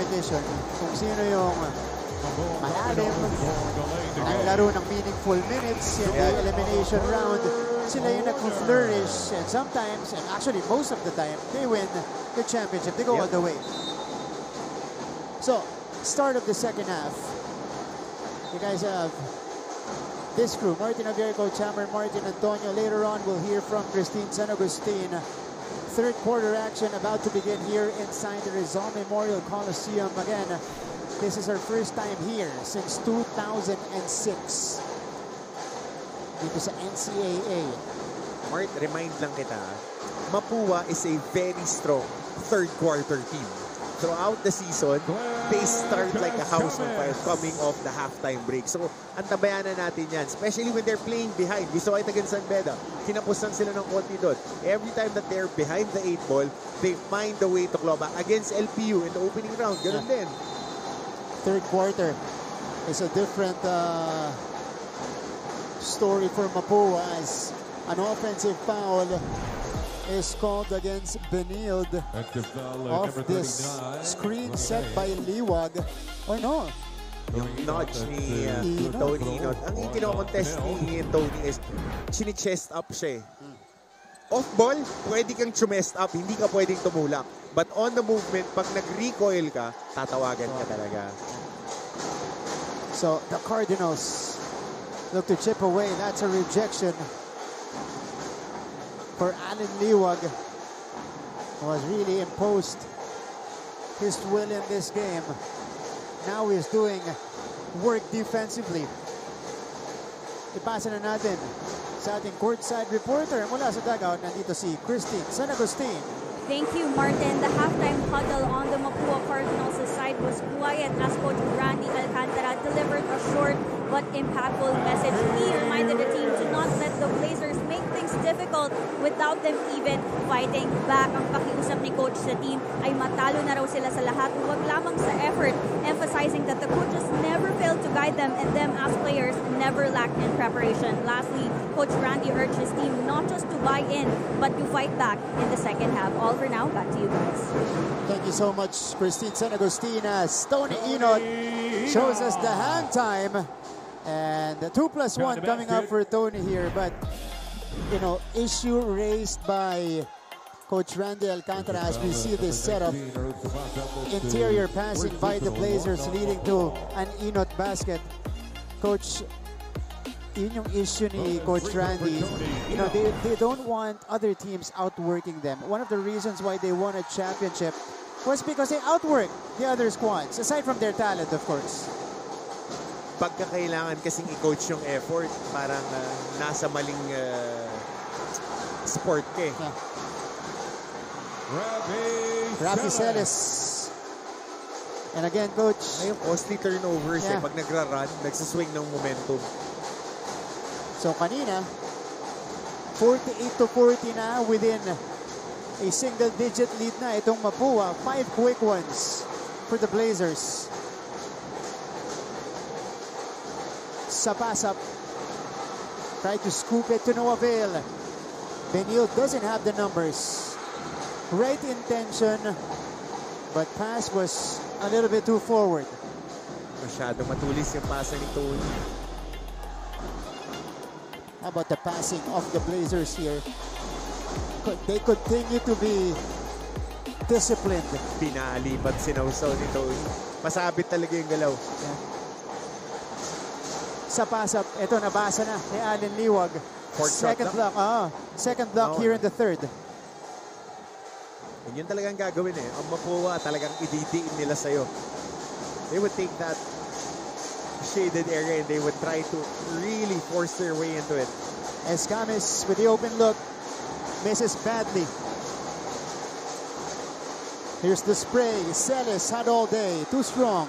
competition. Kung sino yung malalim, naglaro ng meaningful minutes in the elimination round, sila yung nag-flourish, and sometimes, and actually most of the time, they win the championship. They go all the way. So, start of the second half. You guys have this crew, Martin Avierico, Chamber, Martin Antonio. Later on, we'll hear from Christine San Agustin. Third quarter action about to begin here inside the Rizal Memorial Coliseum. Again, this is our first time here since 2006 dito sa NCAA. Mart, remind lang kita, Mapua is a very strong third quarter team. Throughout the season, they start like a house on fire coming off the halftime break. So, antabayanan natin yan. Especially when they're playing behind. Gusto kayo against San Beda. Kinapusan sila ng konti doon. Every time that they're behind the 8 ball, they find the way to claw back. Against LPU in the opening round, ganun din. Third quarter is a different story for Mapua as an offensive foul is called against Benilde off this screen set by Liwag. Or no? Yung notch ni Tony Inot. Ang kino-contest ni Tony is chini-chest up siya. Off ball, pwede kang chumest up, hindi ka pwedeng tumulak. But on the movement, pag nag-recoil ka, tatawagan ka talaga. So the Cardinals look to chip away. That's a rejection for Alan Liwag, who has really imposed his will in this game. Now he's doing work defensively. Ipasa na natin sa ating courtside reporter mula sa dugout. Nandito si Christine San Agustin. Thank you, Martin. The halftime huddle on the Mapua Cardinals side was quiet as Coach Randy Alcantara delivered a short but impactful message. He reminded the team to not let the Blazers make things difficult without them even fighting back. Ang pakiusap ni Coach sa team ay matalo na raw sila sa lahat, huwag lamang sa effort, emphasizing that the coaches never failed to guide them and them as players never lacked in preparation. Lastly, Coach Randy urged his team not just to buy in, but to fight back in the second half. All for now, back to you guys. Thank you so much, Christine San Agustin. Tony Inot shows us the hang time. And the 2+1 coming up for Tony here. But, you know, issue raised by Coach Randy Alcantara as we see this setup. Interior passing by the Blazers leading to an Inot basket. Coach, yun yung issue ni Coach Randy. You know, they don't want other teams outworking them. One of the reasons why they won a championship was because they outworked the other squads, aside from their talent, of course. Pagka kailangan kasing i-coach yung effort, parang nasa maling sport ka eh. Yeah. Rafi Celis. And again, Coach. Ay, yung costly turnovers eh. Pag nagra-run, nagsiswing ng momentum. So kanina, 48-40 na within a single-digit lead na itong Mapua. 5 quick ones for the Blazers. Sa pass-up, try to scoop it to no avail. Benilde doesn't have the numbers. Right intention, but pass was a little bit too forward. Masyado matulis yung pasa ni Tony. How about the passing of the Blazers here? They continue to be disciplined. Pinalipat sinawsaw ni Tony. Masabit talaga yung galaw. Yeah. Sa pass-up, ito nabasa na ni Allen Liwag. Second block, second block here in the third. Yun talagang gagawin eh. Ang Mapua talagang ididiin nila sa'yo. They would take that shaded area and they would try to really force their way into it. Escamis with the open look. Misses badly. Here's the spray. Celis had all day. Too strong.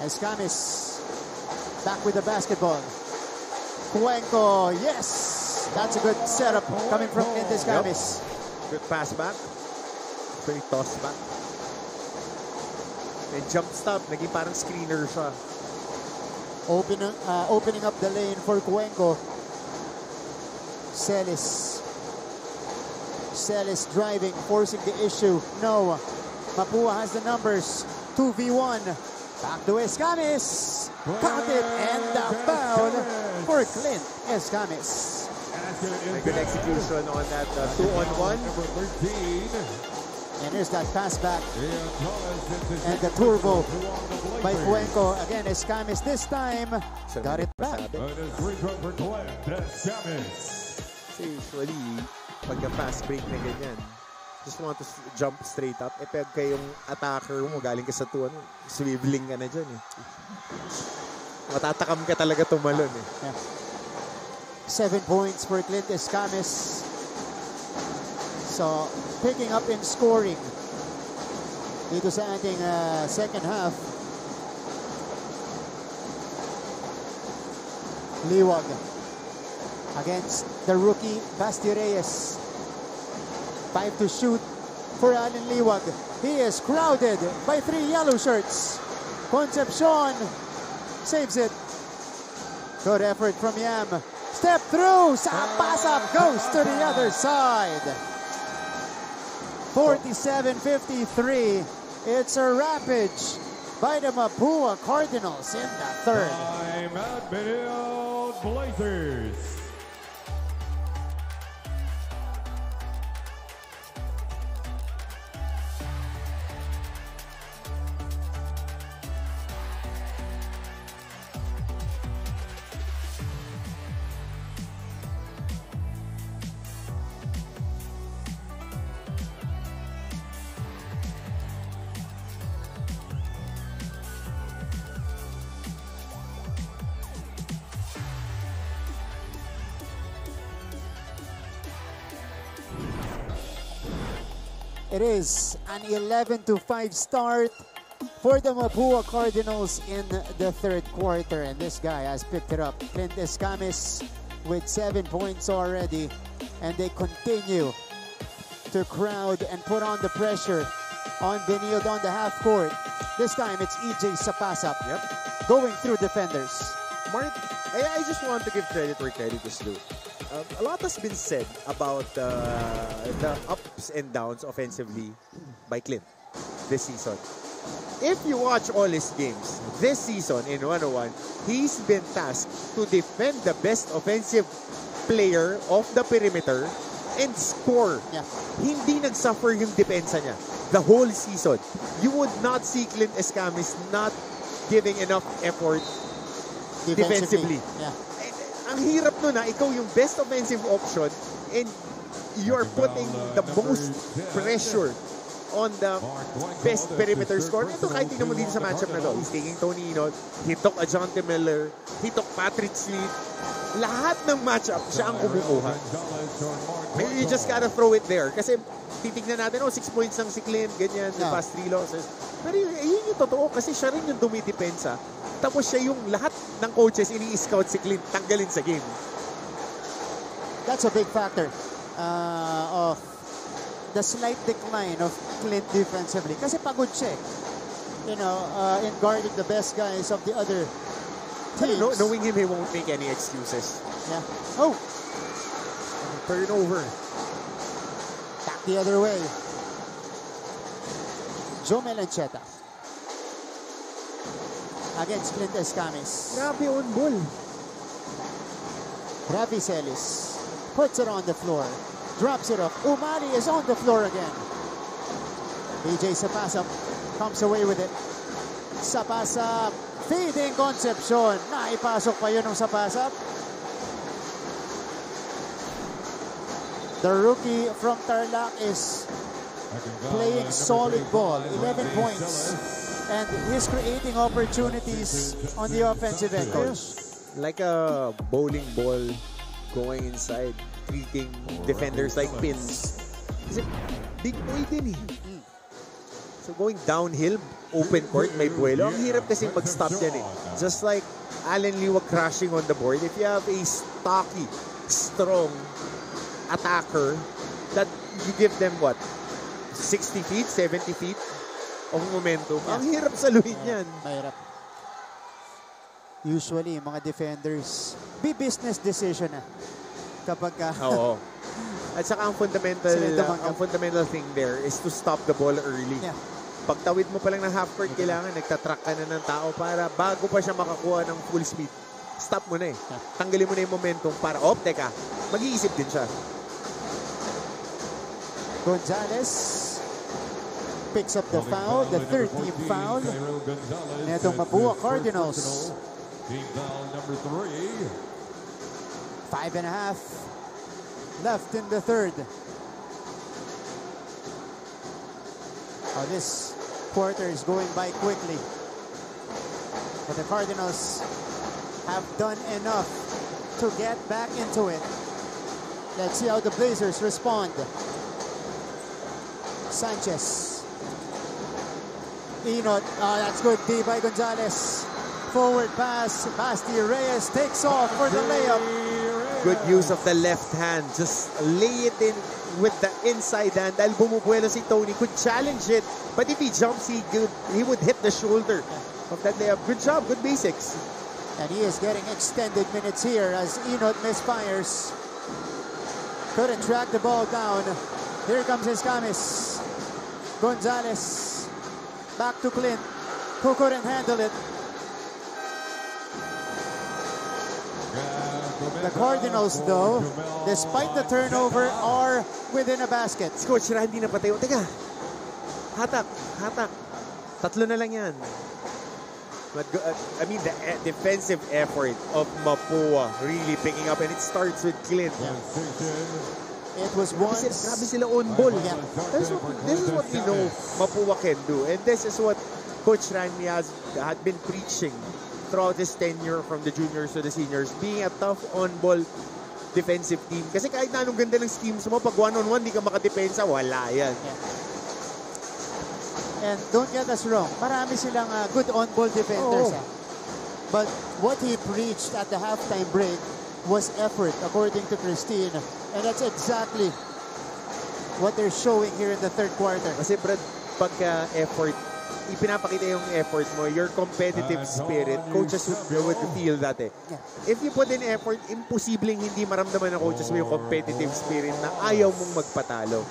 Escamis back with the basketball. Cuenco, yes! That's a good setup coming from Escamis. Yep. Good pass back. Pretty toss back. And jump stop, naging parang screener siya. Opening up the lane for Cuenco. Celis driving, forcing the issue. No. Mapua has the numbers. 2v1. Back to Escamis. Count it and the foul for Clint Escamis. A good execution on that 2-on-1. And here's that pass back. And the turbo by Cuenco. Again, Escamis this time got it back. So usually, pagka fast break na ganyan, just want to jump straight up. Eh, pag kayong attacker mo, galing ka sa 2, swiveling ka na dyan eh. Matatakam ka talaga tumalon eh. Yeah. 7 points for Clint Escamis. So, picking up in scoring dito sa ating second half. Liwag against the rookie Basti Reyes. 5 to shoot for Allen Liwag. He is crowded by 3 yellow shirts. Concepcion saves it. Good effort from Yam. Step through. Sapasap goes to the other side. 47-53. It's a rampage by the Mapua Cardinals in the third. Time at Benilde Blazers. It is an 11-5 start for the Mapua Cardinals in the third quarter. And this guy has picked it up. Clint Escamis with 7 points already. And they continue to crowd and put on the pressure on Benilde on the half court. This time it's EJ Sapasap going through defenders. Mark, I just want to give credit where credit is due. A lot has been said about the ups and downs offensively by Clint this season. If you watch all his games this season in 101, he's been tasked to defend the best offensive player of the perimeter and score. Yeah. Hindi nagsuffer yung depensa niya the whole season. You would not see Clint Escamis not giving enough effort defensively. Yeah. Ang hirap nun ikaw yung best offensive option and you're putting the most pressure on the best perimeter scorer. Ito kahit tingnan mo dito sa matchup na to. He's taking Tony Inot, he took Ajonte Miller, he took Patrick Sleep. Lahat ng matchup, siya ang kumukuha. You just gotta throw it there. Kasi titignan natin, 6 points lang si Clint, ganyan, the past 3 losses. Pero yun yung totoo kasi siya rin yung dumidepensa. Tapos siya yung lahat ng coaches ini-scout si Clint, tanggalin sa game. That's a big factor of the slight decline of Clint defensively. Kasi pagod siya, you know, in guarding the best guys of the other teams. Knowing him, he won't make any excuses. Yeah. Oh! Turnover. Back the other way. Joe Melancheta against Clint Escamis. Grabe on ball. Rafi Celis puts it on the floor. Drops it off. Umali is on the floor again. BJ Sapasap comes away with it. Sapasap feeding Concepcion. Naipasok pa yun ng Sapasap. The rookie from Tarlac is playing solid ball. 11 points. And he's creating opportunities on the offensive end, coach. Like a bowling ball going inside, treating defenders like pins. Kasi big boy din eh. So going downhill, open court, may buwelo. Ang hirap kasi mag-stop yan eh. Just like Allen Liwag crashing on the board, if you have a stocky, strong attacker that you give them what? 60 feet, 70 feet of momentum. Yeah. Ang hirap saluhin yan. Mahirap. Usually, mga defenders, be business decision na. Kapag Oo. At saka ang fundamental thing there is to stop the ball early. Yeah. Pagtawid mo pa lang ng half court, kailangan nagtatrack ka na ng tao para bago pa siya makakuha ng full speed. Stop mo na eh. Tanggalin mo na yung momentum para, teka, mag-iisip din siya. Gonzalez picks up the foul, the third team foul. Netong Mapua Cardinals. Team foul number 3. 5.5 left in the third. Oh, this quarter is going by quickly. But the Cardinals have done enough to get back into it. Let's see how the Blazers respond. Sanchez. Enot. Oh, that's good. D by Gonzalez. Forward pass. Basti Reyes takes off for the layup. Good use of the left hand. Just lay it in with the inside hand. Dahil bumubuelo si Tony. Could challenge it. But if he jumps, he would hit the shoulder of that layup. Good job. Good basics. And he is getting extended minutes here as Enot misfires. Couldn't track the ball down. Here comes Escamis. Gonzalez. Back to Clint, who couldn't handle it. The Cardinals, though, despite the turnover, are within a basket. Si Coach Randy na patayo. Teka, hatak. Tatlo na lang yan. But, I mean, the defensive effort of Mapua really picking up, and it starts with Clint. Yeah. It was once. Grabe sila on ball. Yeah. This is what we know Mapua can do. And this is what Coach Randy had been preaching throughout his tenure from the juniors to the seniors. Being a tough on-ball defensive team. Kasi kahit na anong ganda ng schemes mo, pag one-on-one, di ka makadepensa, wala yan. Yeah. And don't get us wrong, marami silang good on-ball defenders. But what he preached at the halftime break was effort, according to Christine. And that's exactly what they're showing here in the third quarter. Kasi Brad, pagka effort, ipinapakita yung effort mo, your competitive spirit, coaches would feel that eh. Yeah. If you put in effort, imposibleng hindi maramdaman ng coaches mo yung competitive spirit na ayaw mong magpatalo.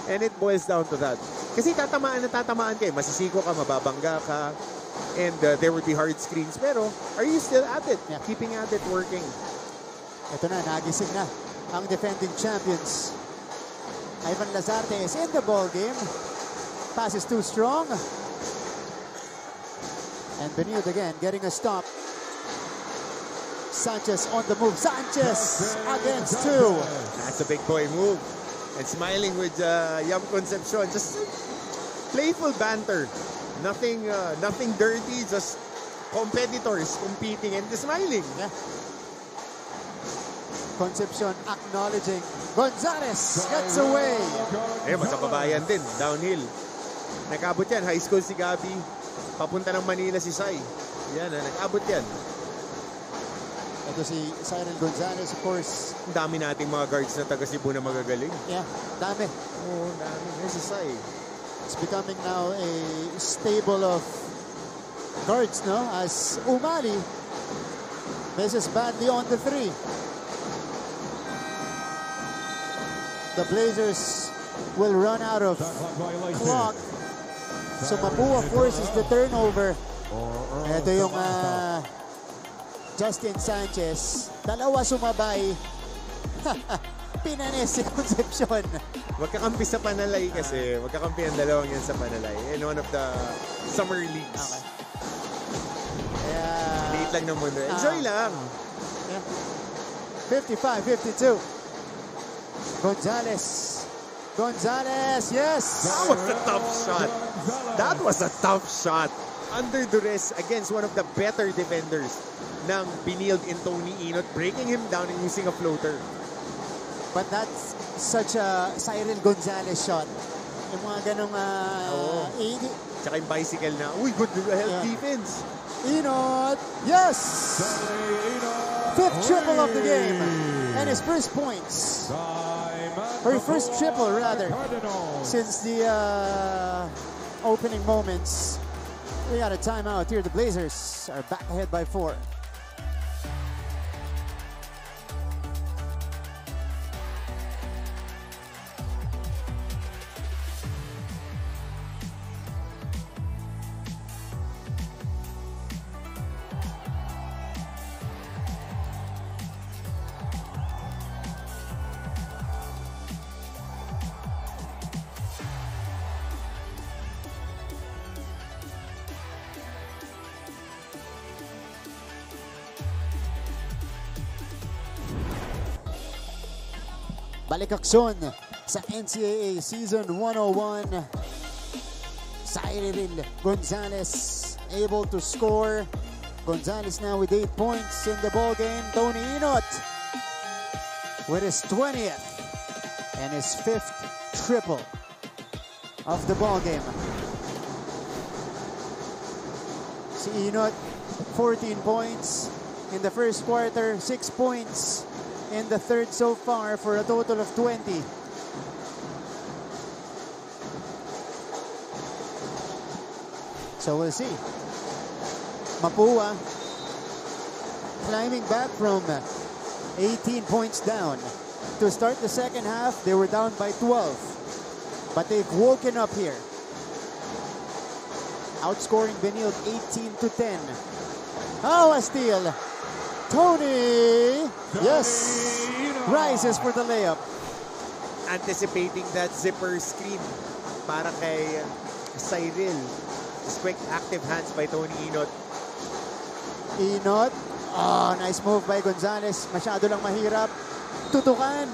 And it boils down to that. Kasi tatamaan ka eh. Masisiko ka, mababangga ka, and there would be hard screens. Pero, are you still at it? Yeah. Keeping at it, working. Ito na, nagising na ang defending champions. Ivan Lazarte is in the ball game. Pass is too strong. And Benilde again getting a stop. Sanchez on the move. Sanchez against two. That's a big boy move. And smiling with Yam Concepcion. Just playful banter. Nothing dirty. Just competitors competing and smiling. Yeah. Concepcion acknowledging. Gonzalez gets away. Magkababayan din. Downhill. Nag-abot yan. High school si Gabi. Papunta ng Manila si Sai. Yan, nag-abot yan. Ito si Cyril Gonzalez, of course. Ang dami nating mga guards na taga Cebu na magagaling. Yeah, dami. Oo, dami. Yan si Sai. It's becoming now a stable of guards, no? As Umali misses badly on the three. The Blazers will run out of clock. So Mapua forces the turnover. Ito yung Justin Sanchez. Dalawa sumabay. Pinanes si Concepcion. Magkakampi sa Panalay kasi. Magkakampi ang dalawang yan sa Panalay. In one of the summer leagues. Okay. Yeah. Liit lang ng mundo. Enjoy lang. Yeah. 55-52. Gonzalez, yes! That was a tough shot. That was a tough shot. Under duress against one of the better defenders ng Benilde in Tony Enot, breaking him down and using a floater. But that's such a Cyril Gonzalez shot. Yung mga ganong... Tsaka yung bicycle na, uy, good defense. Enot, yes! Fifth triple of the game. And his first points. Or first triple, rather, since the opening moments. We got a timeout here. The Blazers are back ahead by 4. Balik-aksyon sa NCAA Season 101. Cyril Gonzalez able to score. Gonzalez now with 8 points in the ball game. Tony Inot with his 20th and his 5th triple of the ball game. Si Inot, 14 points in the first quarter, 6 points in the third so far for a total of 20. So we'll see. Mapua climbing back from 18 points down. To start the second half, they were down by 12. But they've woken up here. Outscoring Benilde 18-10. Oh, a steal. Tony, yes, rises for the layup. Anticipating that zipper screen para kay Cyril. Quick active hands by Tony Inot. Inot. Oh, nice move by Gonzalez. Masyado lang mahirap. Tutukan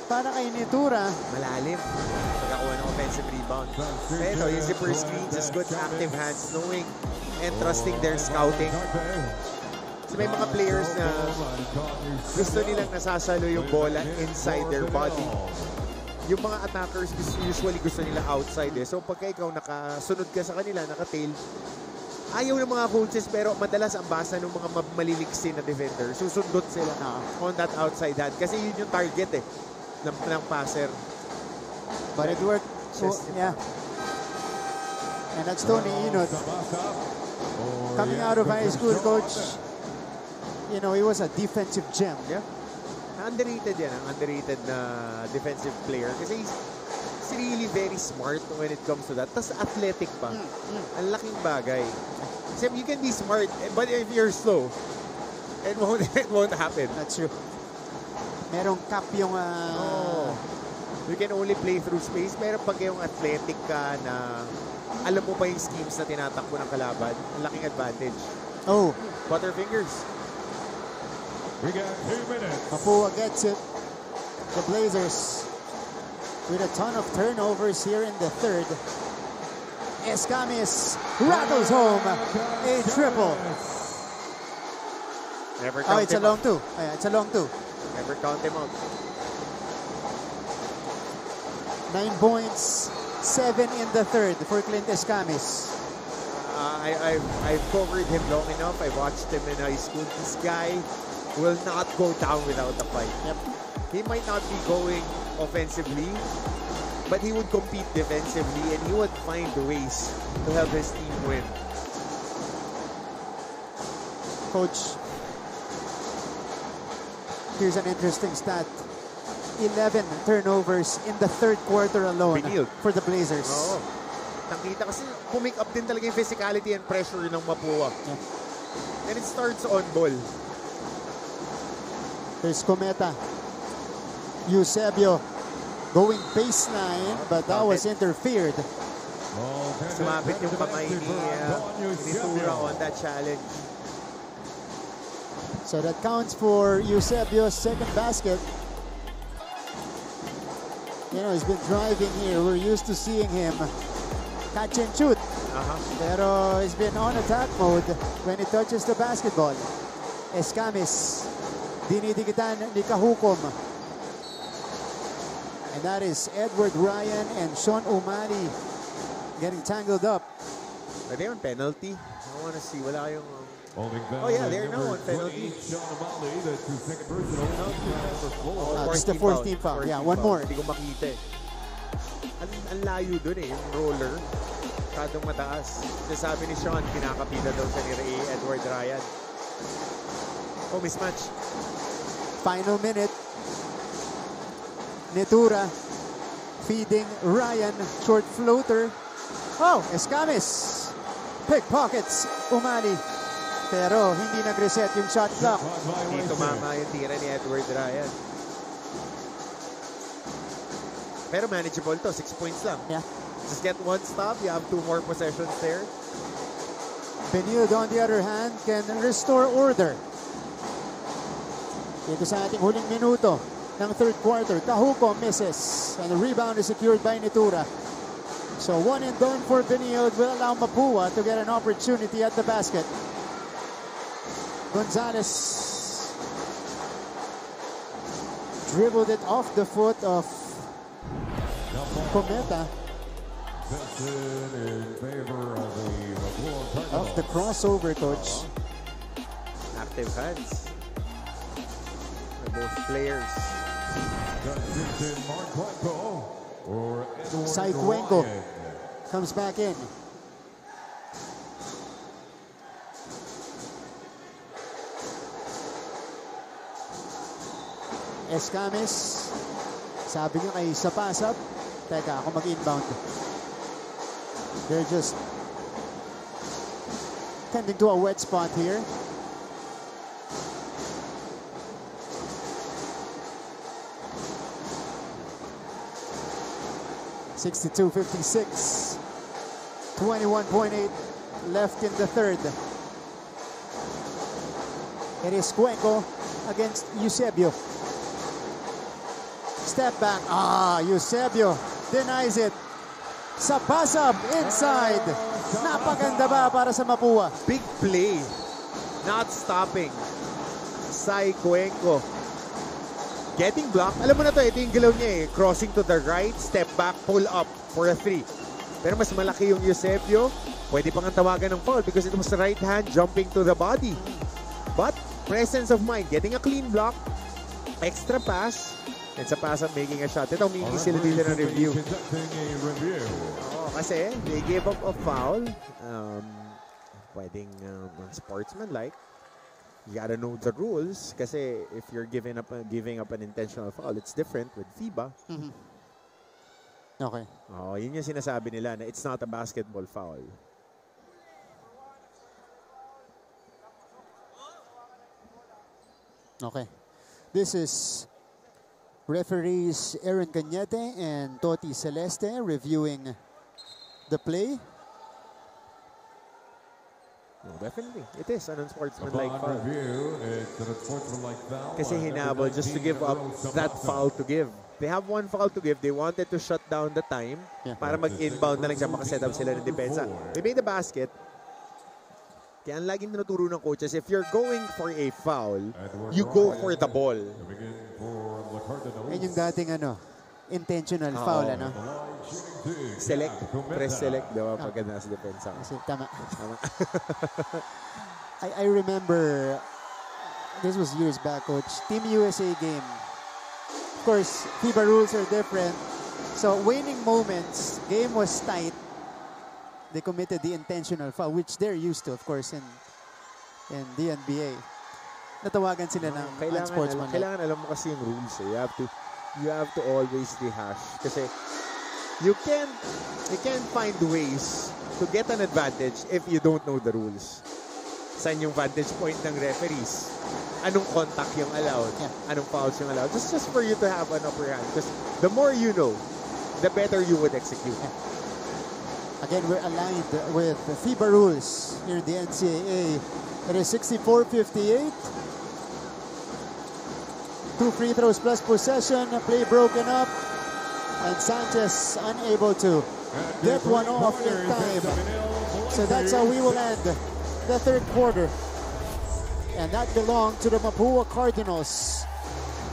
para kay Nitura. Malalim. Pagkakuha ng offensive rebound. Pero yung zipper screen, just good active hands, knowing and trusting their scouting. So may mga players na gusto nilang nasasalo yung bola inside their body. Yung mga attackers usually gusto nila outside eh. So pagka ikaw nakasunod ka sa kanila, nakatail, ayaw ng mga coaches pero madalas ang basa ng mga maliliksi na defender. Susundot sila on that outside hand kasi yun yung target eh ng passer. But it worked. So, yeah. And that's Tony Inot. Coming out of high school, coach, you know, he was a defensive gem. Yeah. Underrated yan, ang underrated na defensive player kasi he's really very smart when it comes to that. Tapos athletic pa. Ang laking bagay. Kasi you can be smart, but if you're slow, it won't happen. That's true. Merong cap yung... You can only play through space, pero pag yung athletic ka na alam mo pa yung schemes na tinatakbo ng kalaban, ang laking advantage. Oh. Butterfingers. We got 2 minutes. Mapua gets it. The Blazers with a ton of turnovers here in the third. Escamis rattles home a triple. Never count it's a long two. It's a long two. Never count him out. 9 points, 7 in the third for Clint Escamis. I've covered him long enough. I watched him in high school. This guy will not go down without a fight. Yep. He might not be going offensively, but he would compete defensively and he would find ways to help his team win. Coach, here's an interesting stat. 11 turnovers in the third quarter alone Benilde. for the Blazers. Oo. Nakita kasi pumick up din talaga yung physicality and pressure ng Mapua. Yeah. And it starts on ball. There's Cometa. Eusebio going baseline, but that was interfered. Sumabit yung kamay ni Tura on that challenge. So that counts for Eusebio's second basket. You know, he's been driving here. We're used to seeing him catch and shoot. Pero he's been on attack mode when he touches the basketball. Escamis, dinidikitan ni Kahukom. And that is Edward Ryan and Sean Umali getting tangled up. Are they on penalty? I want to see. Wala yung... Oh yeah, they're now on penalty. Sean Umali, that's his second personal. It's the fourth team foul. Yeah, one more. Hindi ko makita eh. Ang layo dun eh, yung roller. Kadong mataas. Sabi ni Sean, kinakapita daw sa ni Edward Ryan. Oh, mismatch. Final minute. Nitura feeding Ryan. Short floater. Oh, Escamis. Pickpockets. Umali. Pero hindi nag-reset yung shot clock. Hindi tumama yung tira ni Edward Ryan. Pero manageable to. 6 points lang. Yeah. Just get one stop. You have 2 more possessions there. Benilde, on the other hand, can restore order. Dito sa ating huling minuto. ng third quarter. Kahuko misses. And the rebound is secured by Nitura. So one and done for Benilde will allow Mapua to get an opportunity at the basket. Gonzalez dribbled it off the foot of Cometa. In favor of the Off the crossover, coach. Active hands for both players. Saikuenko comes back in. Escamis. Sabi niya kay Sapasap. Teka, ako mag-inbound. They're just tending to a wet spot here. (62-56). 21.8 left in the third. It is Cuenco against Eusebio. Step back. Eusebio denies it. Sapasab inside. Napaganda ba para sa Mapua? Big play. Not stopping. Saikuenko. Getting blocked. Alam mo na to, ito yung galaw niya eh. Crossing to the right, step back, pull up for a three. Pero mas malaki yung Eusebio. Pwede pang tawagan ng foul because it was the right hand jumping to the body. But presence of mind, getting a clean block, extra pass, and sa pass up making a shot. Ito, humingi sila dito ng review. Kasi they gave up a foul. Pwedeng unsportsmanlike. You gotta know the rules kasi if you're giving up an intentional foul, it's different with FIBA. Okay. Yun yung sinasabi nila na it's not a basketball foul. Okay. This is referees Aaron Cañete and Toti Celeste reviewing the play. Definitely. It is an unsportsmanlike Upon foul. review, it's an unsportsmanlike foul. Kasi on hinabol number just to 19, give up Earl that Sabasa. foul to give. They have one foul to give. They wanted to shut down the time para mag-inbound na lang siya, makaset up sila ng depensa. They made the basket. Kaya ang laging tinuturo ng coaches, if you're going for a foul, you go for the ball. Yan yung dating intentional foul, Select, press select, diba? Pagka nasa depensa. Kasi, tama. I remember, this was years back, coach, Team USA game. Of course, FIBA rules are different. So, waning moments, game was tight. They committed the intentional foul, which they're used to, of course, in the NBA. Natawagan sila ng unsportsmanlike. Kailangan alam mo kasi yung rules. You have to always rehash. Kasi you can't find ways to get an advantage if you don't know the rules. Saan yung vantage point ng referees? Anong contact yung allowed? Anong fouls yung allowed? Just for you to have an upper hand. Because the more you know, the better you would execute. Again, we're aligned with the FIBA rules here at the NCAA. It is 64-58. 2 free throws plus possession. Play broken up. And Sanchez unable to get one off in time. So that's how we will end the third quarter. And that belonged to the Mapua Cardinals.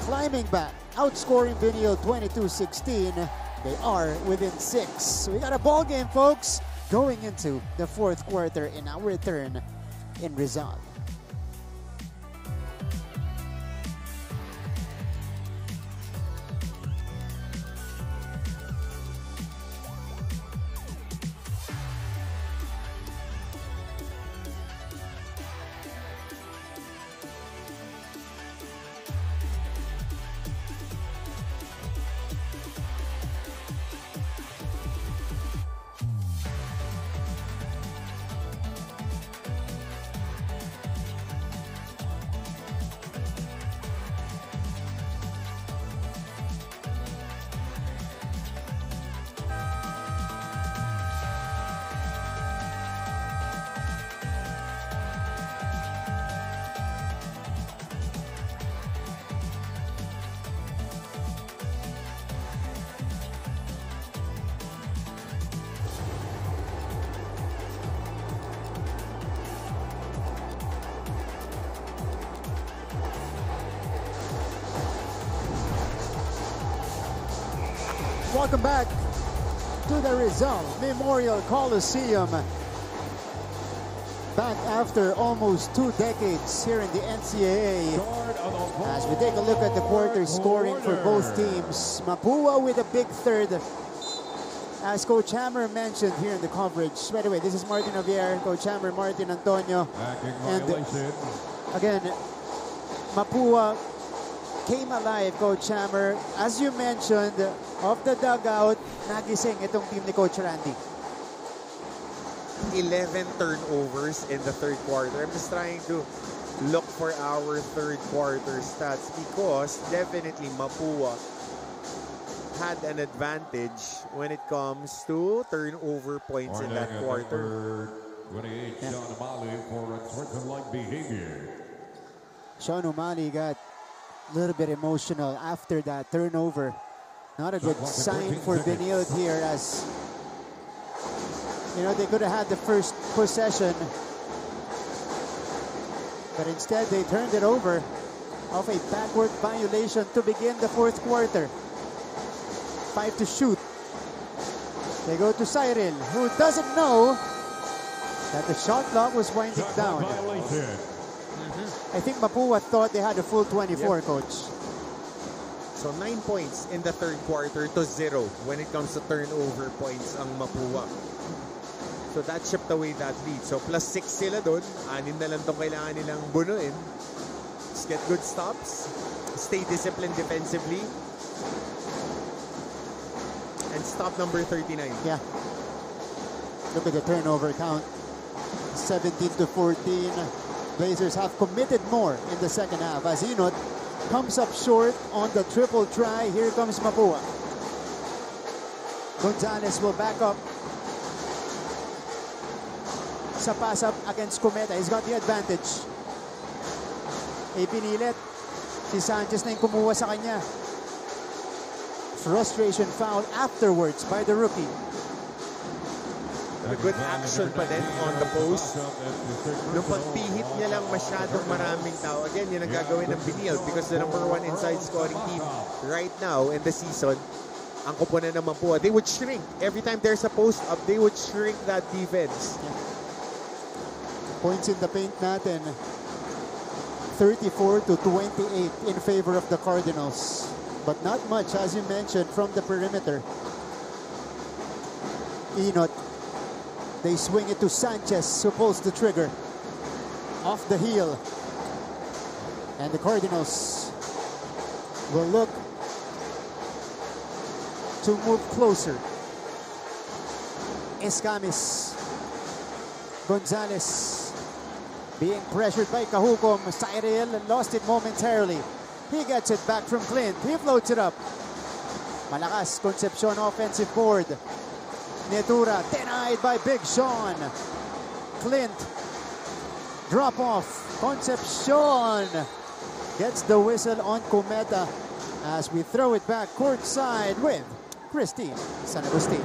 Climbing back, outscoring Benilde 22-16. They are within 6. We got a ball game, folks, going into the fourth quarter in our return in Rizal. welcome back to the Rizal Memorial Coliseum. Back after almost 2 decades here in the NCAA. As we take a look at the quarter scoring for both teams. Mapua with a big third. As Coach Hammer mentioned here in the coverage. By the way, this is Martin Javier, Coach Hammer, Martin Antonio. And again, Mapua came alive, Coach Hammer. As you mentioned, off the dugout, nagising itong team ni Coach Randy. 11 turnovers in the third quarter. I'm just trying to look for our third quarter stats because definitely Mapua had an advantage when it comes to turnover points in that quarter. 28, Sean O'Malley for unsportsmanlike behavior. Sean O'Malley got a little bit emotional after that turnover. Not a good sign for Benilde here, as you know, they could have had the first possession, but instead they turned it over off a backward violation to begin the fourth quarter. 5 to shoot. They go to Cyril, who doesn't know that the shot clock was winding down. I think Mapua thought they had a full 24, Coach. So 9 points in the third quarter to 0 when it comes to turnover points ang Mapua. So that chipped away that lead. So plus 6 sila doon. 6 na lang itong kailangan nilang bunuin. Just get good stops. Stay disciplined defensively. And stop number 39. Yeah. Look at the turnover count. 17 to 14. Blazers have committed more in the second half as Inot comes up short on the triple try. Here comes Mapua. Gonzalez will back up. Sa pass up against Cometa. He's got the advantage. Pinilit. Si Sanchez na yung kumuha sa kanya. Frustration foul afterwards by the rookie. A good action pa din on the post. Nung pagpihit niya lang masyadong maraming tao. Again, yun ang gagawin ng Benilde because the #1 inside scoring team right now in the season, ang kupunan ng Mapua, they would shrink. Every time there's a post up, they would shrink that defense. Points in the paint natin, 34 to 28 in favor of the Cardinals. But not much, as you mentioned, from the perimeter. Inot. They swing it to Sanchez, supposed to trigger. Off the heel. And the Cardinals will look to move closer. Escamis. Gonzalez. Being pressured by Cajucom. Cyril lost it momentarily. He gets it back from Clint. He floats it up. Malakas, Concepcion offensive board. Netura denied by Big Sean. Clint. Drop off. Concepcion gets the whistle on Cometa as we throw it back courtside with Christine San Agustin.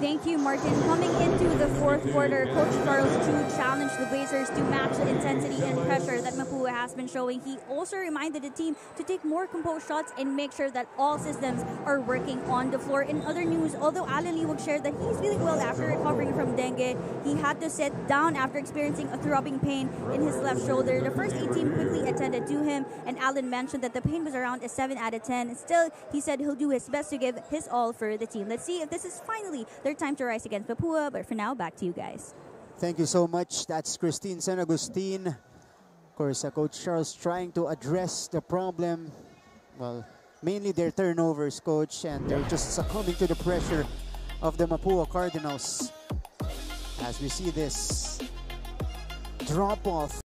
Thank you, Martin. Coming into the fourth quarter, Coach Charles Chu challenged the Blazers to match the intensity and pressure that Mapua has been showing. He also reminded the team to take more composed shots and make sure that all systems are working on the floor. In other news, although Alan Liwag shared that he's feeling well after recovering from dengue, he had to sit down after experiencing a throbbing pain in his left shoulder. The first aid team quickly attended to him, and Alan mentioned that the pain was around a 7 out of 10. Still, he said he'll do his best to give his all for the team. Let's see if this is finally their time to rise against Mapua, but for now, back to you guys. Thank you so much. That's Christine San Agustin. Of course, Coach Charles trying to address the problem. Well, mainly their turnovers, Coach, and they're just succumbing to the pressure of the Mapua Cardinals. As we see this drop-off.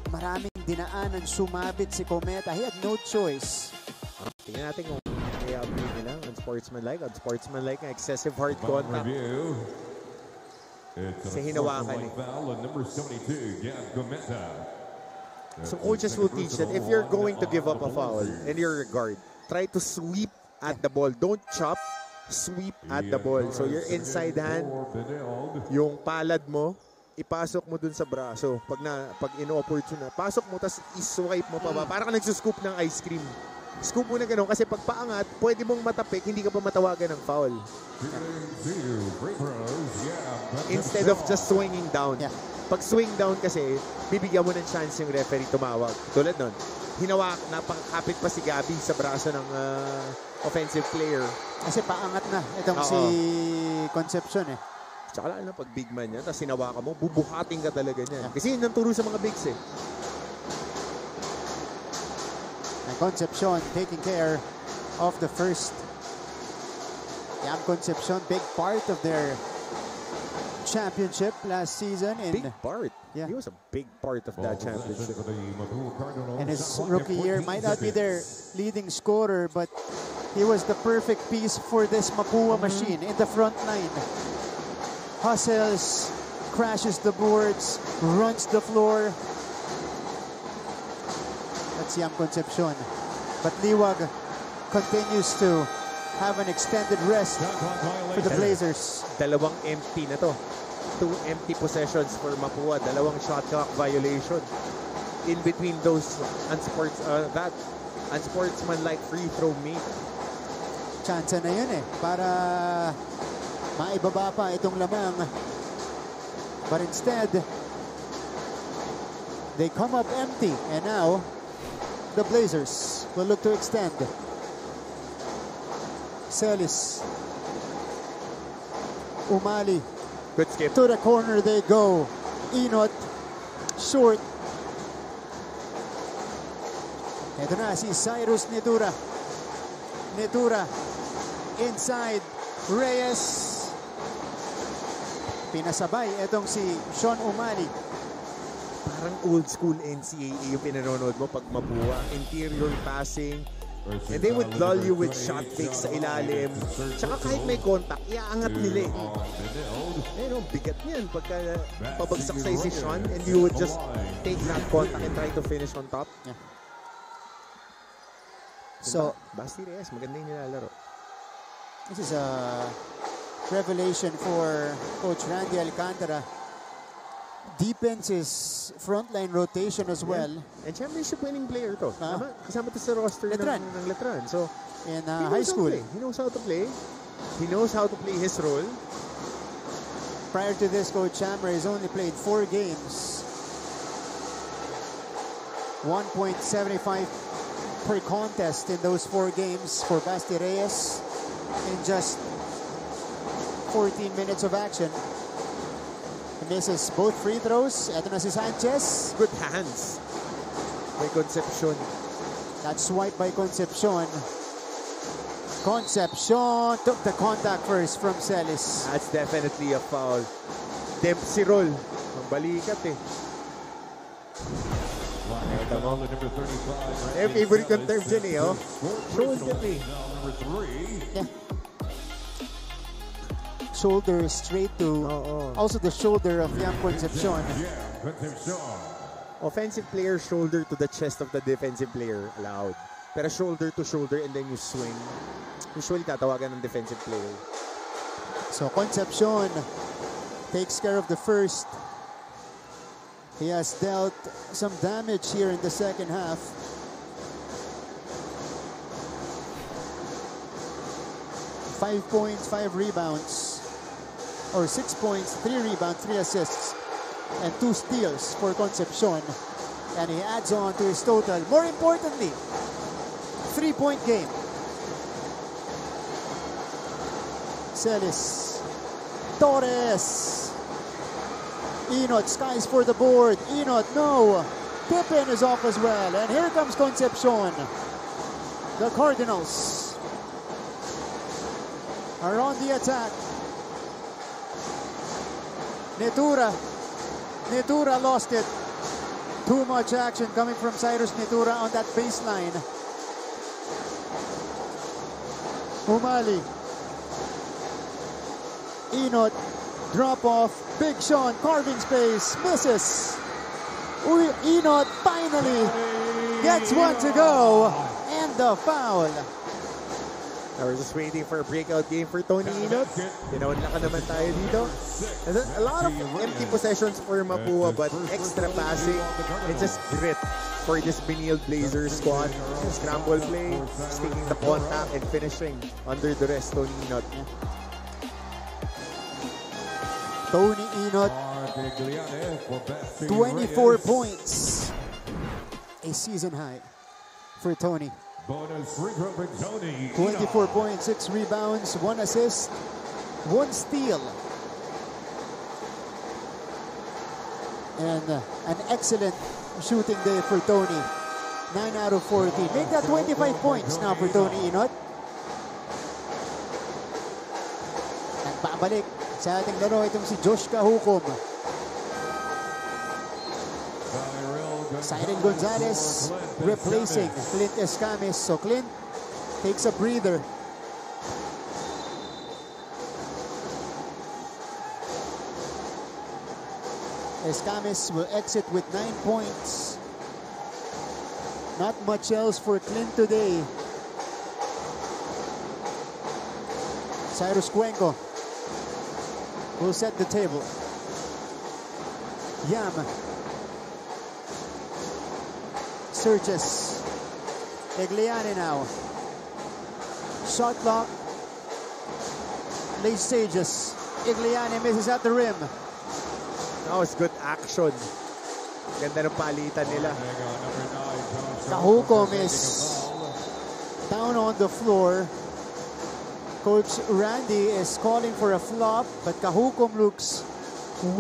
Maraming dinaanan, sumabit si Cometa. He had no choice. Tingnan natin kung i-upgrade nila unsportsmanlike, excessive hard contact. Sa hinawakan eh. So coaches will teach that if you're going to give up a foul in your regard, try to sweep at the ball. Don't chop, sweep at the ball. So your inside hand, yung palad mo, ipasok mo dun sa braso. Pag ino-opportune na, pasok mo, tas i-swipe mo pa ba? Parang ka nagsuscoop ng ice cream. Scoop muna ganun kasi pag paangat, pwede mong matapik, hindi ka pa matawagan ng foul. Instead of just swinging down. Yeah. Pag swing down kasi, bibigyan mo ng chance yung referee tumawag. Tulad nun, hinawak, napakapit pa si Gabby sa braso ng offensive player. Kasi paangat na itong si Concepcion eh. Tsaka lalo na pag big man yan, tapos hinawakan mo, bubuhating ka talaga niyan. Kasi yun ang turo sa mga bigs eh. And Concepcion taking care of the first. Yam Concepcion, big part of their championship last season. Big part. Yeah. He was a big part of that championship. And his rookie year might not be their leading scorer, but he was the perfect piece for this Mapua machine in the front line. Hustles, crashes the boards, runs the floor. That's Yam Concepcion. But Liwag continues to have an extended rest for the Blazers. Dalawang empty na to. 2 empty possessions for Mapua. Dalawang shot clock violation. In between those unsportsmanlike free throw made. Chance na yun eh para maibaba pa itong lamang. But instead, they come up empty. And now, the Blazers will look to extend. Celis. Umali. Good skip. To the corner they go. Inot. Short. Ito na si Cyrus Netura. Netura. Inside. Reyes. Pinasabay itong si Sean Umali. Parang old school NCAA yung pinanonood mo pag Mapua. Interior passing. And they would lull you with shot fakes sa ilalim. Tsaka kahit may contact, iaangat nila eh. Ayun, bigat niyan pagka pabagsak sa'yo si Sean and you would just take that contact and try to finish on top. Yeah. So, Basti Reyes, maganda yung nilalaro. this is a revelation for Coach Randy Alcantara. Deepens his frontline rotation as well. And championship winning player to. Kasama to sa roster Letran. ng Letran. So, In high school. He knows how to play. He knows how to play his role. Prior to this, Coach Chammer has only played 4 games. 1.75 per contest in those 4 games for Basti Reyes in just 14 minutes of action. He misses both free throws. Ito na si Sanchez. Good hands by Concepcion. That swipe by Concepcion. Concepcion took the contact first from Celis. That's definitely a foul. Dempsey roll. Ang balikat eh. Eh, favorite kong term dyan eh, oh. Shoulder eh. Yeah. Shoulder straight to also the shoulder of Yam Concepcion. Offensive player shoulder to the chest of the defensive player allowed. Pero shoulder to shoulder and then you swing. Usually tatawagan ng defensive player. So Concepcion takes care of the first. He has dealt some damage here in the second half. Five points, 5 rebounds. Or 6 points, 3 rebounds, 3 assists, and 2 steals for Concepcion. And he adds on to his total. More importantly, 3-point game. Celis. Torres. Inot skies for the board. Inot, no. Pippin is off as well. And here comes Concepcion. The Cardinals are on the attack. Netura. Netura lost it. Too much action coming from Cyrus Netura on that baseline. Umali. Inot. Drop off. Big Sean carving space. Misses. Inot finally gets one to go. And the foul. Now we're just waiting for a breakout game for Tony Inot. Pinaunlakan naman tayo dito. A lot of empty possessions for Mapua, but extra passing and just grit for this Benil Blazers squad. Scramble play, sticking the contact, and finishing under the rest, Tony Inot. Tony Inot, 24 points. A season high for Tony. Bonus regroup Tony. 24 points, 6 rebounds, 1 assist, 1 steal. And an excellent shooting day for Tony. 9 out of 14. Make that 25 points now for Tony Inot. At babalik sa ating laro itong si Josh Kahukom. Siren Gonzalez replacing Clint Escamis. So Clint takes a breather. Escamis will exit with 9 points. Not much else for Clint today. Cyrus Cuenco will set the table. Yam searches. Egliani now. Shot clock. Late stages. Egliani misses at the rim. That was good action. Ganda ng palitan nila. Kahukom is down on the floor. Coach Randy is calling for a flop, but Kahukom looks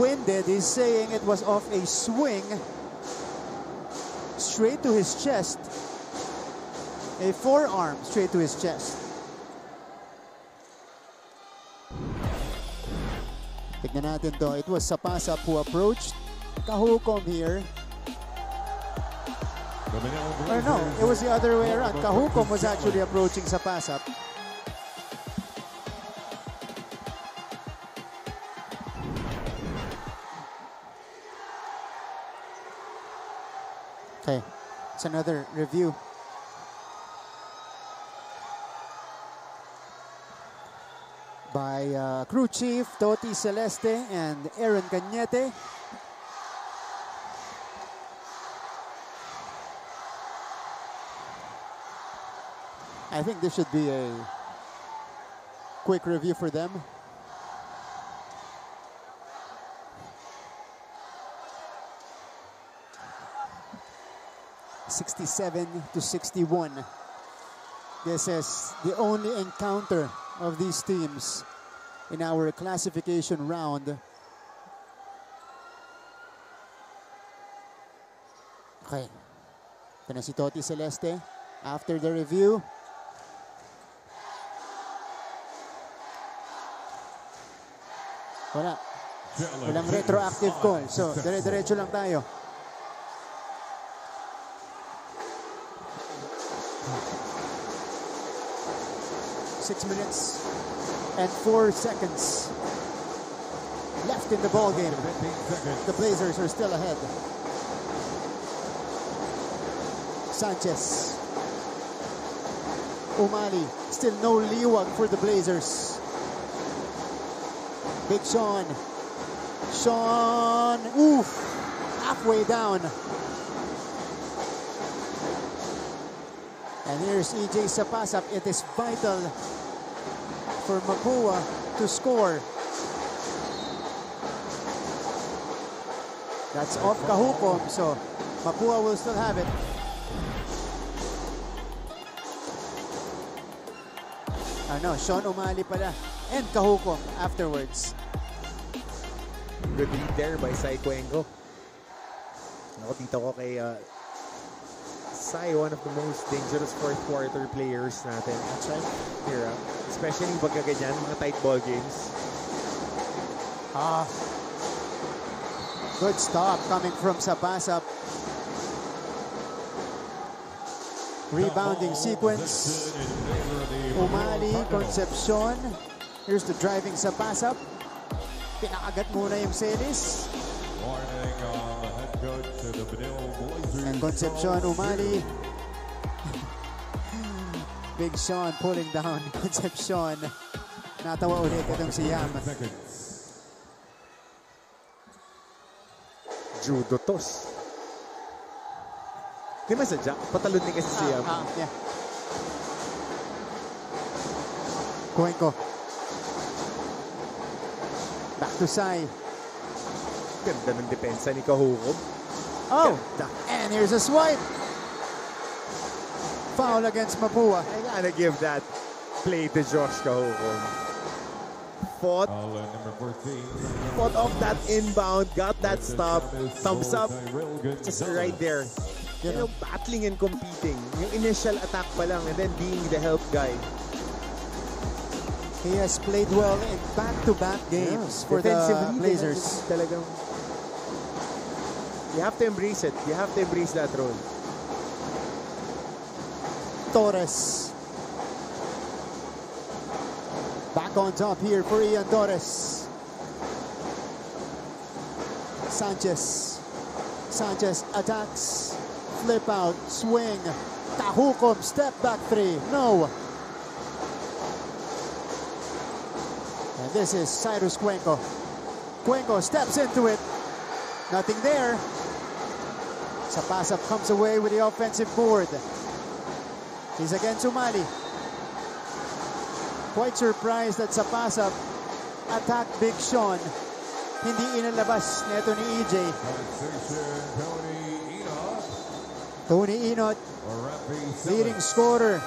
winded. He's saying it was off a swing straight to his chest. A forearm straight to his chest. Tignan natin to. It was Sapasap who approached Kahukom here. Or no, it was the other way around. Kahukom was actually approaching Sapasap. Okay, it's another review. By crew chief Toti Celeste and Aaron Cañete. I think this should be a quick review for them. (67-61). This is the only encounter of these teams in our classification round. Okay. Ito na si Toti Celeste after the review. Walang retroactive call. So, dire-diretso lang tayo. Six minutes and 4 seconds left in the ball game. The Blazers are still ahead. Sanchez. Umali. Still no liwag for the Blazers. Big Sean. Sean. Oof. Halfway down. And here's EJ Sapasap. It is vital for Mapua to score. That's off Kahukom, so Mapua will still have it. No, Sean Umali pala. And Kahukom afterwards. Good lead there by Sai Cuenco. Nakatito ko kay Sai, one of the most dangerous fourth quarter players natin. That's right. Here, especially pagka ganyan, mga tight ball games. Good stop coming from Sapasap. Rebounding sequence. Umali, Concepcion. Here's the driving Sapasap. Pinakagat muna yung Celis. And Concepcion, Umali. Big Sean pulling down Concepcion. Natawa ulit itong si Yam. Judo toss. Di masadya. Patalon din kasi siya. Yeah. Cuenco. Back to Sai. Ganda ng depensa ni Kahukob. Oh, Ganda. and here's a swipe. Foul against Mapua. I gotta give that play to Josh Kahukob. Fought Number 14. off that inbound, got that stop, thumbs up, just right there. You know, battling and competing. Yung initial attack pa lang and then being the help guy. He has played well in back-to-back games for the Blazers. Talagang, you have to embrace it. You have to embrace that role. Torres. Back on top here for Ian Torres. Sanchez. Sanchez attacks. Flip out. Swing. Kahukob. Step back three. No. And this is Cyrus Cuenco. Cuenco steps into it. Nothing there. Sapasap comes away with the offensive board. He's against Umali. Quite surprised that Sapasap attacked Big Sean. Hindi inalabas neto ni EJ. Tony Inot, leading scorer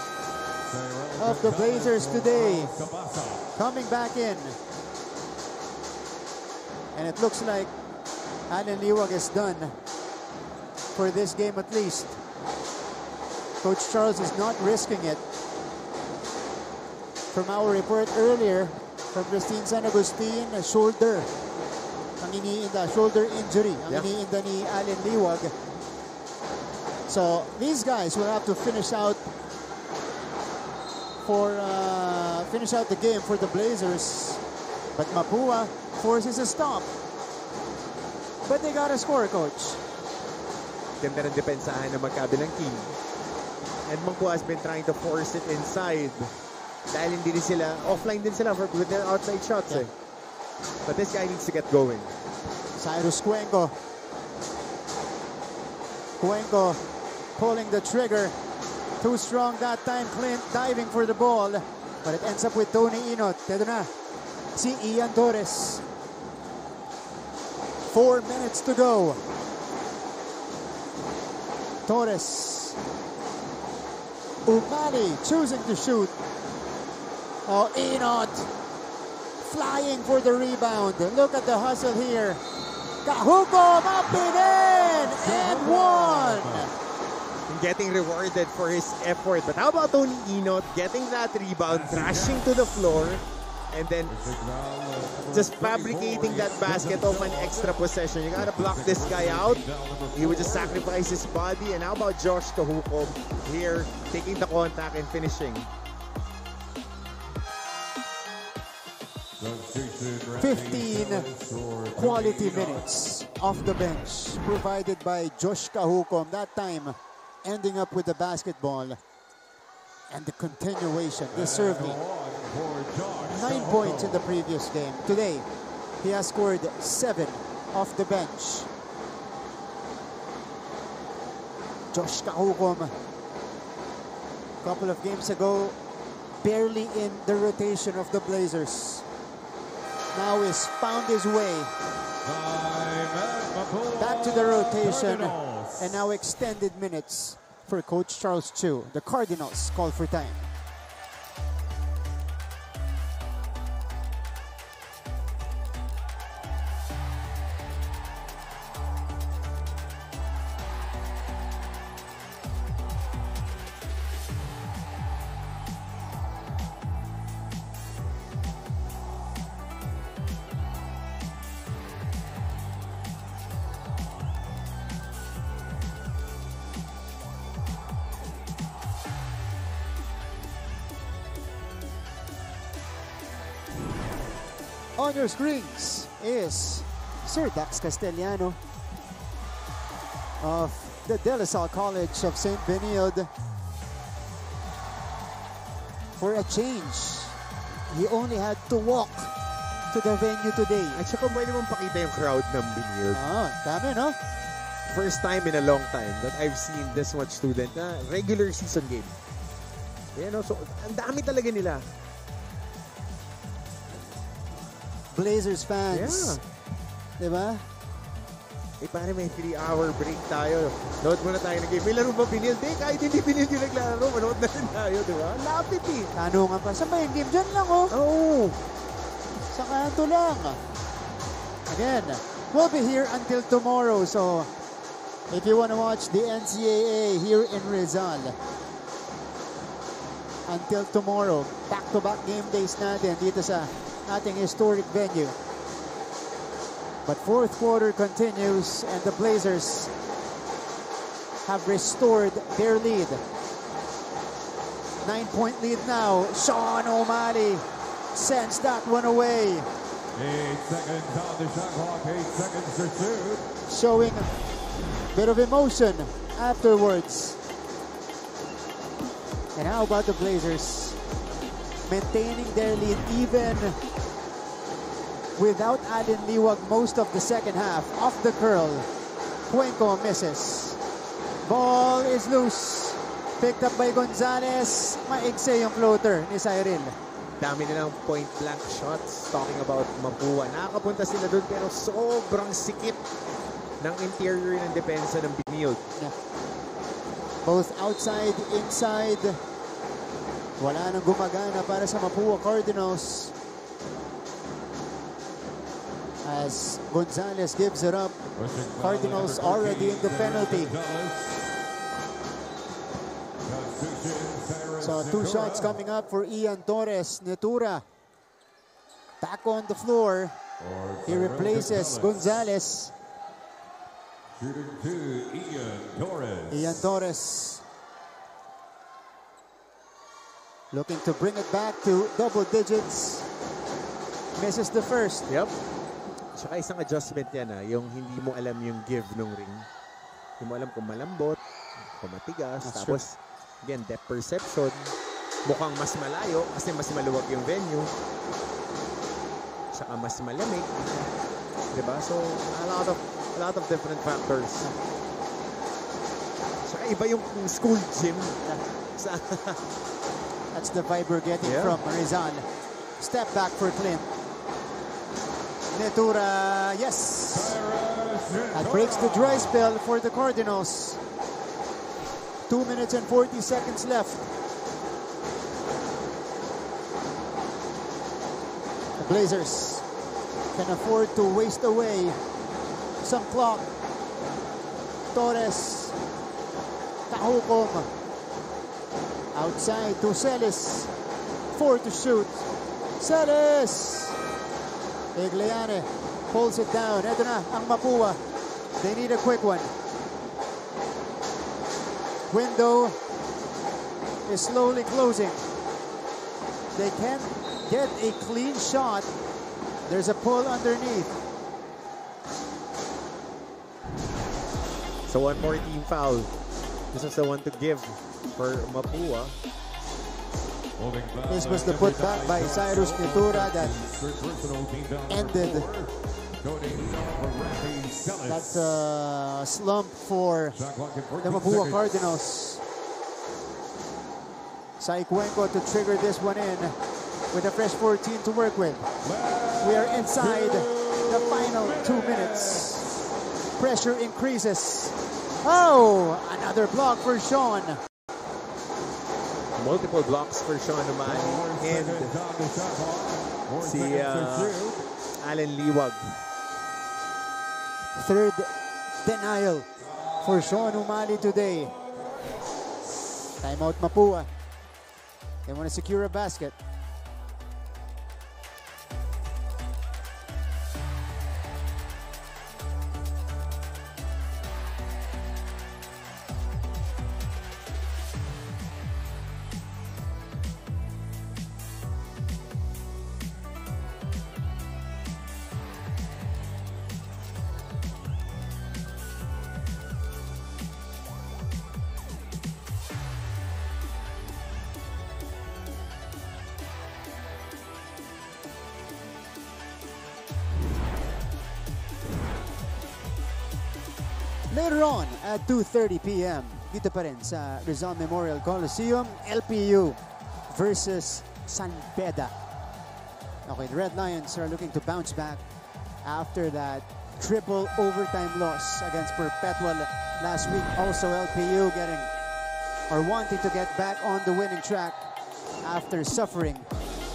of the Blazers today, coming back in. And it looks like Allen Liwag is done for this game at least. Coach Charles is not risking it. From our report earlier, from Christine San Agustin, a shoulder. Ang iniinda, shoulder injury. Ang iniinda ni Allen Liwag. So these guys will have to finish out the game for the Blazers. But Mapua forces a stop. But they got a score, coach. Ganda ng depensahan ng magkabilang team. And Mapua has been trying to force it inside. Dahil hindi din sila, offline din sila with their outside shots. Yeah. But this guy needs to get going. Cyrus Cuenco. Cuenco pulling the trigger. Too strong that time. Clint diving for the ball. But it ends up with Tony Inot. Dito na si Ian Torres. 4 minutes to go. Torres. Umali choosing to shoot. Oh, Inot flying for the rebound. Look at the hustle here. Kahukob up and in! And one! Getting rewarded for his effort. But how about Tony Inot getting that rebound, crashing to the floor, and then just fabricating that basket off an extra possession. You gotta block this guy out. He would just sacrifice his body. And how about Josh Kahukob here, taking the contact and finishing? 15 quality minutes off the bench provided by Josh Kahukob. That time ending up with the basketball and the continuation. They served 9 points in the previous game. Today, he has scored 7 off the bench. Josh Kahukob, a couple of games ago, barely in the rotation of the Blazers. Now he's found his way back to the rotation, and now extended minutes for Coach Charles Chu. The Cardinals call for time. On your screens is Sir Dax Castellano of the De La Salle College of St. Benilde. For a change, he only had to walk to the venue today. At saka pwede mong pakita yung crowd ng Benilde. Ah, dami, no? First time in a long time that I've seen this much student na regular season game. You know, so ang dami talaga nila. Blazers fans. Yeah. Diba? Eh, pare, may 3-hour break tayo. Nood muna tayo ng game. May laro ba pinil? Di, kahit hindi pinil yung naglaro, manood na rin tayo, diba? Lapit eh. Tanungan pa. Saan ba yung game? Diyan lang, oh. Oo. Sa kanto lang. Again, we'll be here until tomorrow. So, if you want to watch the NCAA here in Rizal, until tomorrow, back-to-back game days natin dito sa ating historic venue. But fourth quarter continues and the Blazers have restored their lead. 9-point lead now. Sean O'Malley sends that one away. 8 seconds on the shot clock, 8 seconds to shoot. Showing a bit of emotion afterwards. And how about the Blazers maintaining their lead even without Allen Liwag most of the second half? Off the curl, Cuenco misses. Ball is loose. Picked up by Gonzalez. Maigse yung floater ni Cyril. Dami nilang point-blank shots. Talking about Mapua. Nakakapunta sila doon pero sobrang sikip ng interior ng depensa ng Benilde. Yeah. Both outside, inside. Wala nang gumagana para sa Mapua Cardinals. As Gonzalez gives it up. Cardinals already in the penalty. So 2 shots coming up for Ian Torres. Netura back on the floor. He replaces Gonzalez. Shooting to Ian Torres. Ian Torres looking to bring it back to double digits. Misses the first. Yep. Tsaka isang adjustment yan yung hindi mo alam yung give ng ring. Hindi mo alam kung malambot, kung matigas. That's tapos, again, depth perception. Mukhang mas malayo kasi mas maluwag yung venue. Tsaka mas malamig. Diba? So, a lot of different factors. Tsaka iba yung school gym. That's the vibe we're getting from Rizal. Step back for Clint. Netura, yes. That breaks the dry spell for the Cardinals. 2 minutes and 40 seconds left. The Blazers can afford to waste away some clock. Torres, Tahukom. Outside to Celis. 4 to shoot. Celis! Igliane pulls it down. Ito na ang Mapua. They need a quick one. Window is slowly closing. They can't get a clean shot. There's a pull underneath. So one more team foul. This is the one to give for Mapua. This was the putback by Cyrus Netura that ended that slump for the Mapua Cardinals. Sai Cuenco to trigger this one in with a fresh 14 to work with. We are inside the final 2 minutes. Pressure increases. Oh, another block for Sean. Multiple blocks for Sean O'Malley and si Allen Liwag. Third denial for Sean O'Malley today. Timeout Mapua. They want to secure a basket. Later on at 2:30 p.m. dito pa rin sa Rizal Memorial Coliseum, LPU versus San Beda. Okay, the Red Lions are looking to bounce back after that triple overtime loss against Perpetual last week. Also LPU wanting to get back on the winning track after suffering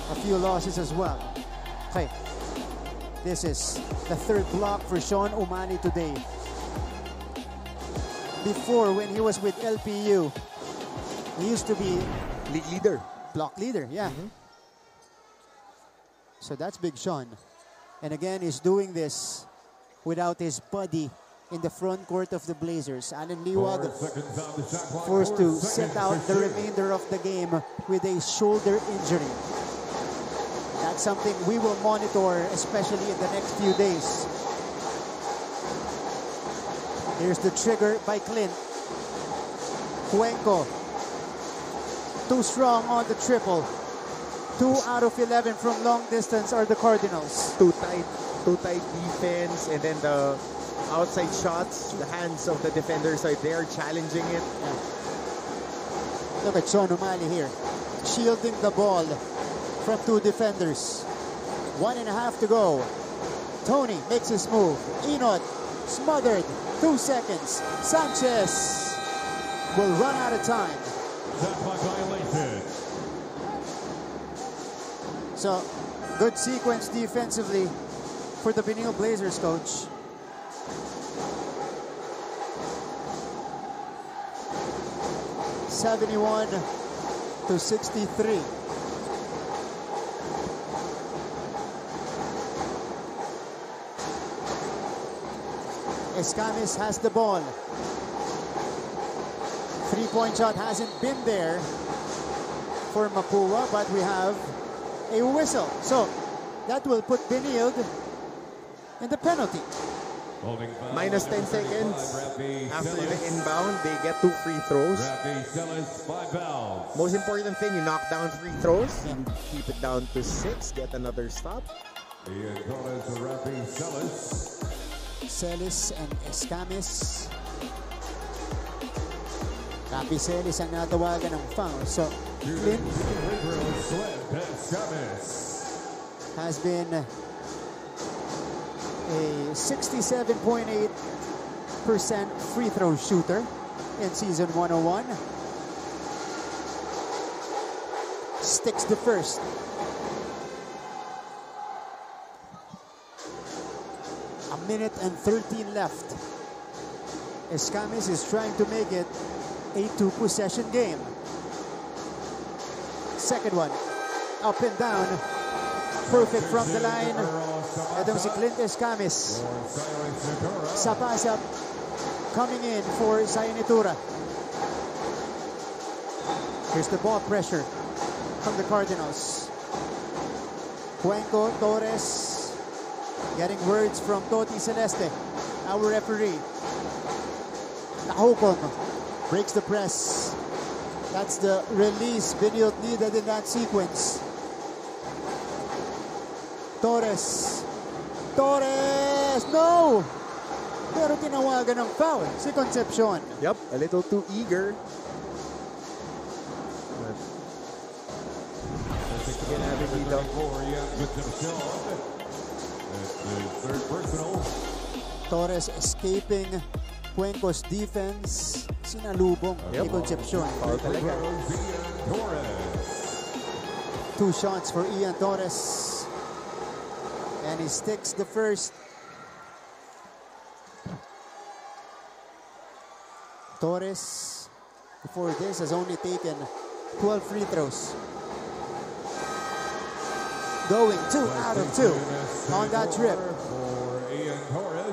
a few losses as well. Okay, this is the third block for Sean Umali today. Before, when he was with LPU, he used to be League leader. block leader, yeah. So that's Big Sean. And again, he's doing this without his buddy in the front court of the Blazers. Alan Liwag forced to sit out the remainder of the game with a shoulder injury. That's something we will monitor, especially in the next few days. Here's the trigger by Clint. Cuenco. Too strong on the triple. 2 out of 11 from long distance are the Cardinals. Too tight defense, and then the outside shots, the hands of the defenders are there challenging it. Yeah. Look at Sean Umali here, shielding the ball from 2 defenders. 1.5 to go. Tony makes his move. Enot smothered. 2 seconds. Sanchez will run out of time. So, good sequence defensively for the Benil Blazers coach. (71-63). Escamis has the ball. 3-point shot hasn't been there for Mapua, but we have a whistle. So that will put Benilde in the penalty. Minus 10 seconds after the inbound, they get 2 free throws. Most important thing, you knock down free throws, you keep it down to 6, get another stop. Celis and Escamis. Rapi Celis ang natawagan ng foul. So, Clint has been a 67.8% free throw shooter in season 101. Sticks the first. A minute and 13 left. Escamis is trying to make it a 2-possession game. Second one, up and down. Perfect from the line. Ito si Clint Escamis. Sa pass-up, coming in for Sayanitura. Here's the ball pressure from the Cardinals. Cuenco, Torres. Getting words from Toti Celeste, our referee. Tahokong breaks the press. That's the release Benilde needed in that sequence. Torres. No! Pero tinawagan ng foul si Concepcion. Yep, a little too eager. Again, having lead up. Torres escaping Cuenco's defense. Sinalubong ni Concepcion. 2 shots for Ian Torres. And he sticks the first. Torres, before this, has only taken 12 free throws. Going 2 out of 2 on that trip.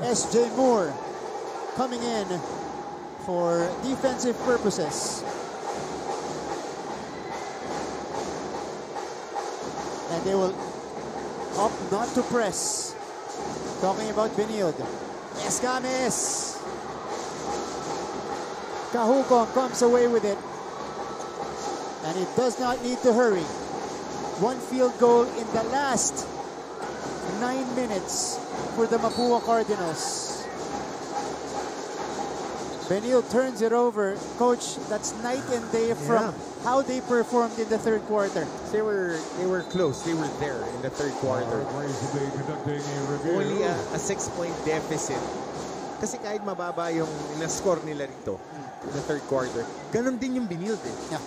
SJ Moore coming in for defensive purposes. And they will opt not to press. Talking about Benilde. Escamis. Kahukong comes away with it. And he does not need to hurry. 1 field goal in the last 9 minutes for the Mapua Cardinals. Benil turns it over. Coach, that's night and day from how they performed in the third quarter. They were close. They were there in the third quarter. Only a 6-point deficit. Kasi kahit mababa yung na-score nila rito in the third quarter, ganun din yung Benil eh. Yeah.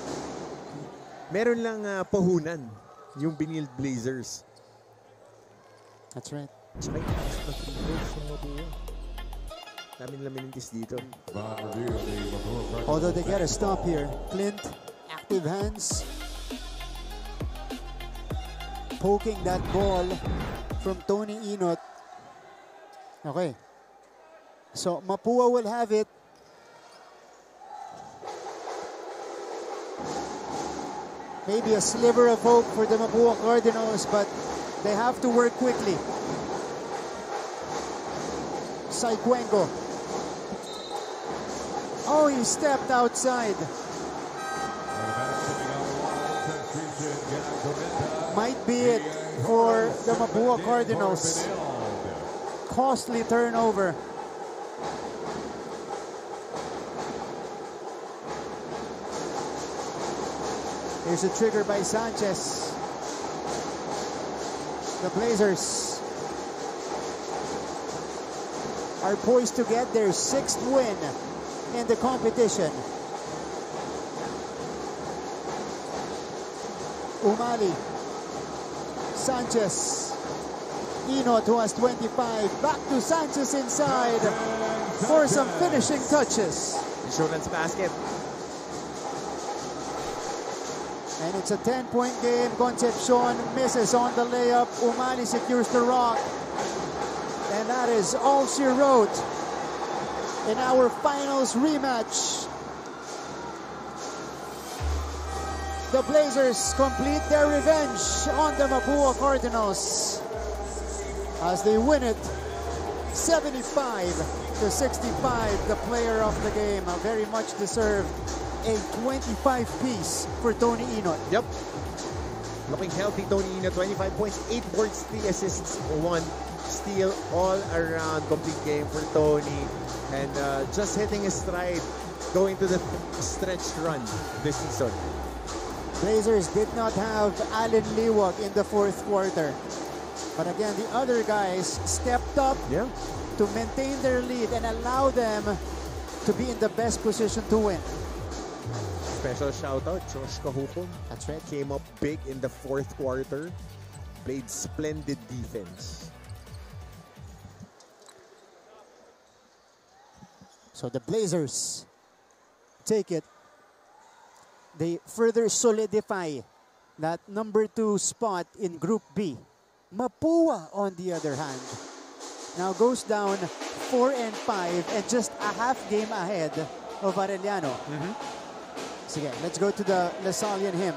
Meron lang pahunan yung Benil Blazers. That's right. Tsaka yung free throws yung Mapua. Daming laminintis dito. Although they get a stop here. Clint, active hands. Poking that ball from Tony Inot. Okay. So Mapua will have it. Maybe a sliver of hope for the Mapua Cardinals, but they have to work quickly. Saikuengo. Oh, he stepped outside. Might be it for the Mapua Cardinals. Costly turnover. Here's a trigger by Sanchez. The Blazers are poised to get their 6th win in the competition. Umali, Sanchez, Inot who has 25, back to Sanchez inside for some finishing touches. Insurance basket. And it's a 10-point game. Concepcion misses on the layup. Umali secures the rock. And that is all she wrote in our finals rematch. The Blazers complete their revenge on the Mapua Cardinals as they win it 75-65. The player of the game, very much deserved. A 25-piece for Tony Inot. Yep. Looking healthy, Tony Inot. 25 points, 8 boards, 3 assists, 1 steal, all around complete game for Tony. And just hitting his stride, going to the stretch run this season. Blazers did not have Allen Liwag in the fourth quarter. But again, the other guys stepped up to maintain their lead and allow them to be in the best position to win. Special shout out, Josh Kahupon. That's right. Came up big in the fourth quarter. Played splendid defense. So the Blazers take it. They further solidify that number 2 spot in Group B. Mapua, on the other hand, now goes down 4-5 and just a half game ahead of Arellano. Sige, let's go to the Lasallian hymn.